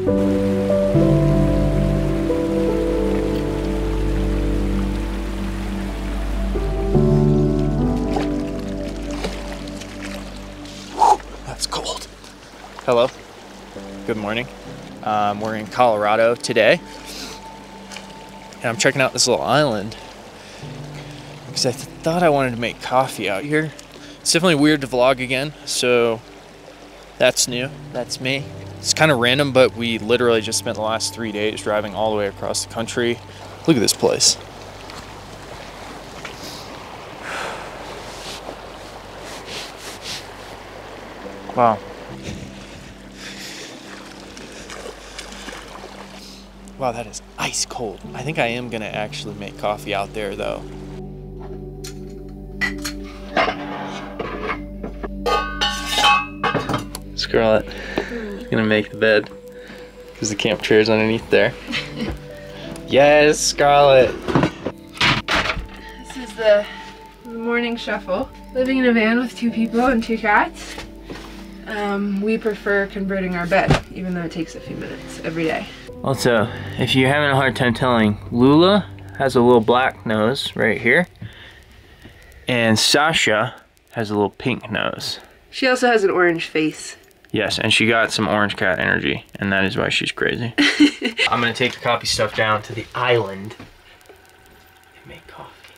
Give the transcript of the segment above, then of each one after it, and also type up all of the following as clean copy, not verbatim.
That's cold. Hello, good morning. We're in Colorado today, and I'm checking out this little island because I thought I wanted to make coffee out here. It's definitely weird to vlog again, so that's new, that's me. It's kind of random, but we literally just spent the last 3 days driving all the way across the country. Look at this place. Wow. Wow, that is ice cold. I think I am gonna actually make coffee out there though. Scarlett, gonna make the bed because the camp chair is underneath there. Yes, Scarlett. This is the morning shuffle. Living in a van with 2 people and 2 cats. We prefer converting our bed, even though it takes a few minutes every day. Also, if you're having a hard time telling, Lula has a little black nose right here, and Sasha has a little pink nose. She also has an orange face. Yes, and she got some orange cat energy, and that is why she's crazy. I'm gonna take the coffee stuff down to the island and make coffee.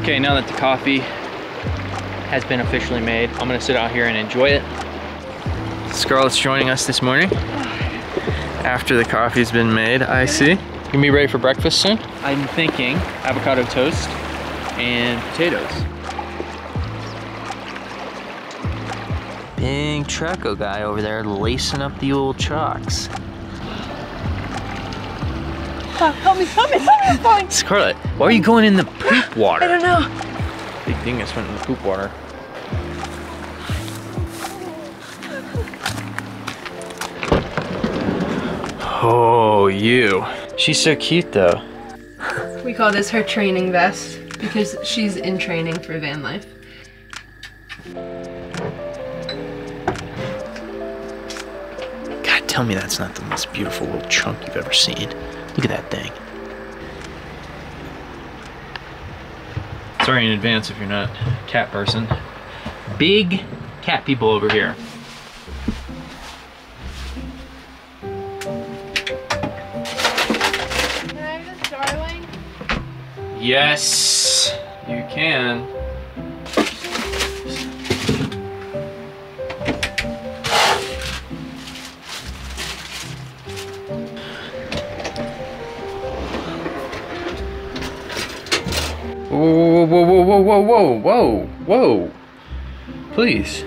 Okay, now that the coffee has been officially made, I'm gonna sit out here and enjoy it. Scarlett's joining us this morning after the coffee's been made, I see. You gonna be ready for breakfast soon? I'm thinking avocado toast and potatoes. Big Treco guy over there lacing up the old chocks. Help me, I'm falling. Scarlett, why are you going in the poop water? I don't know. Big dingus went in the poop water. Oh, you. She's so cute though. We call this her training vest because she's in training for van life. God, tell me that's not the most beautiful little chunk you've ever seen. Look at that thing. Sorry in advance if you're not a cat person. Big cat people over here. Can I have this darling? Yes, you can. Whoa, whoa, whoa, whoa, whoa, whoa, whoa, whoa. Please.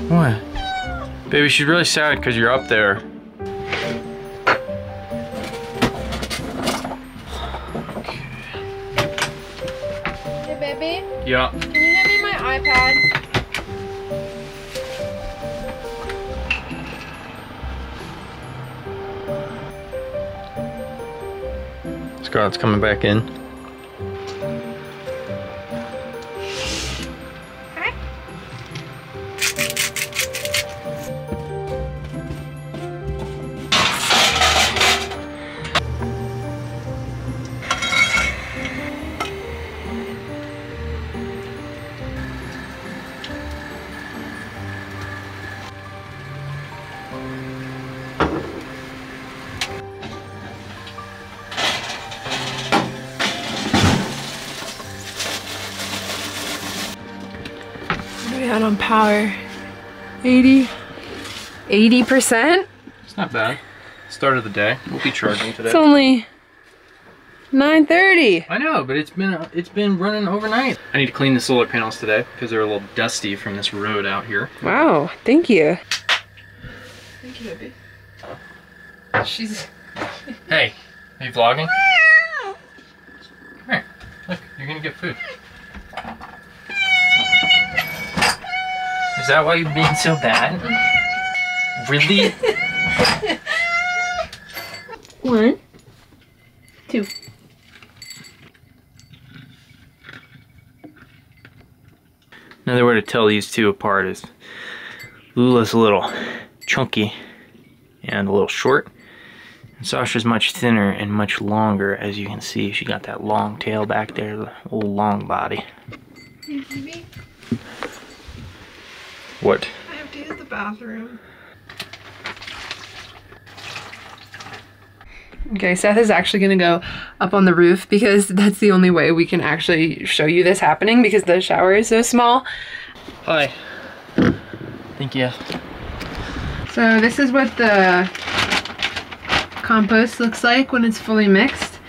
What? Baby, she's really sad because you're up there. Hey, baby? Yeah. Can you hand me my iPad? Scarlett's coming back in. Out on power. 80%? It's not bad. Start of the day. We'll be charging today. It's only 9:30. I know, but it's been running overnight. I need to clean the solar panels today because they're a little dusty from this road out here. Wow, thank you. Thank you, baby. She's... Hey, are you vlogging? Come here. Look, you're gonna get food. Is that why you're being so bad? Really? 1, 2. Another way to tell these two apart is Lula's a little chunky and a little short. And Sasha's much thinner and much longer, as you can see. She got that long tail back there, the little long body. Hey, baby. What? I have to use the bathroom. Okay, Seth is actually gonna go up on the roof because that's the only way we can actually show you this happening because the shower is so small. Hi. Thank you. So this is what the compost looks like when it's fully mixed.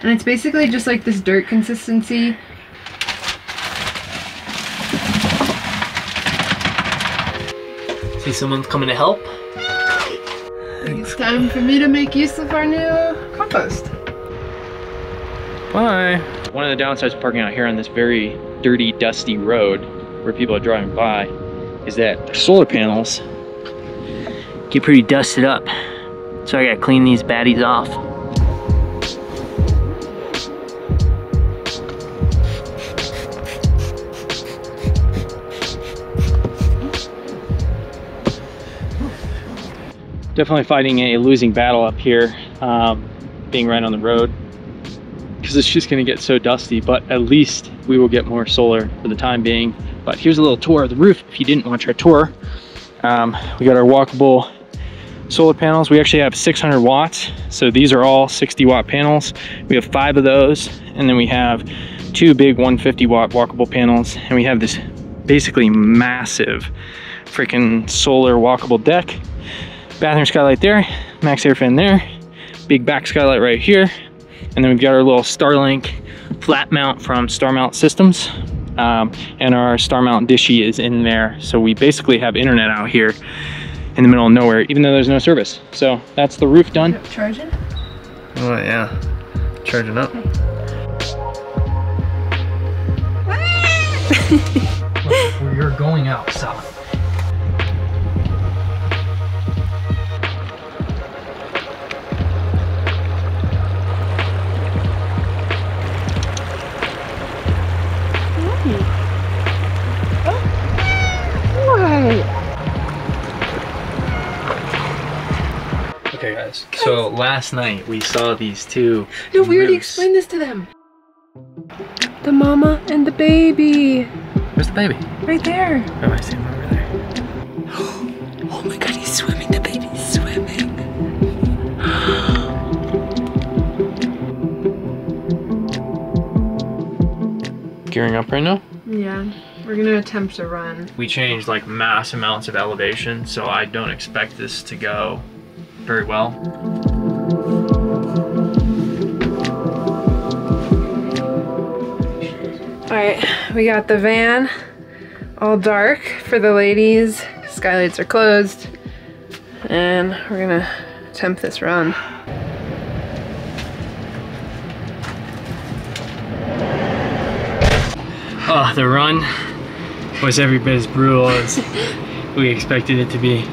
And it's basically just like this dirt consistency. See someone's coming to help? It's time for me to make use of our new compost. Bye. One of the downsides of parking out here on this very dirty, dusty road where people are driving by is that solar panels get pretty dusted up. So I gotta clean these baddies off. Definitely fighting a losing battle up here, being right on the road, because it's just gonna get so dusty, but at least we will get more solar for the time being. But here's a little tour of the roof if you didn't watch our tour. We got our walkable solar panels. We actually have 600 watts. So these are all 60 watt panels. We have 5 of those. And then we have 2 big 150 watt walkable panels. And we have this basically massive freaking solar walkable deck. Bathroom skylight there, max air fan there, big back skylight right here. And then we've got our little Starlink flat mount from Star Mount Systems. And our Star Mount dishy is in there. So we basically have internet out here in the middle of nowhere, even though there's no service. So that's the roof done. Charging? Oh yeah, charging up. Look, you're going outside. Okay guys, so last night we saw these two No, we already moose. explained this to them. The mama and the baby. Where's the baby? Right there. Oh, I see him over there. Oh my god, he's swimming. The baby's swimming. Gearing up right now? Yeah, we're gonna attempt to run. We changed like mass amounts of elevation, so I don't expect this to go very well. All right, we got the van all dark for the ladies. Skylights are closed. And we're gonna attempt this run. Oh, the run was every bit as brutal as we expected it to be.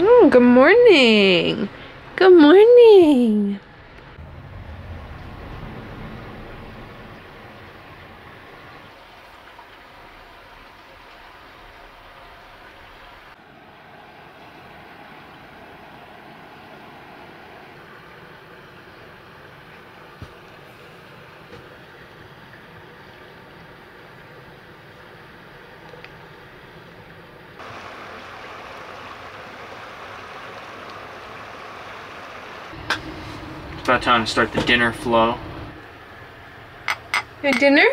Oh, good morning. Good morning. It's about time to start the dinner flow. Your dinner?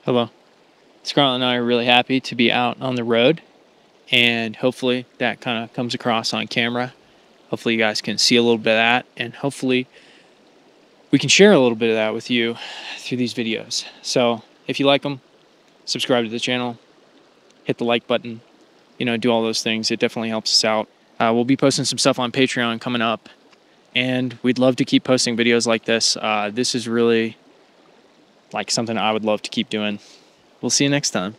Hello. Scarlett and I are really happy to be out on the road, and hopefully that kind of comes across on camera. Hopefully you guys can see a little bit of that, and hopefully we can share a little bit of that with you through these videos. So if you like them, subscribe to the channel, hit the like button, do all those things. It definitely helps us out. We'll be posting some stuff on Patreon coming up, and we'd love to keep posting videos like this. This is really like something I would love to keep doing. We'll see you next time.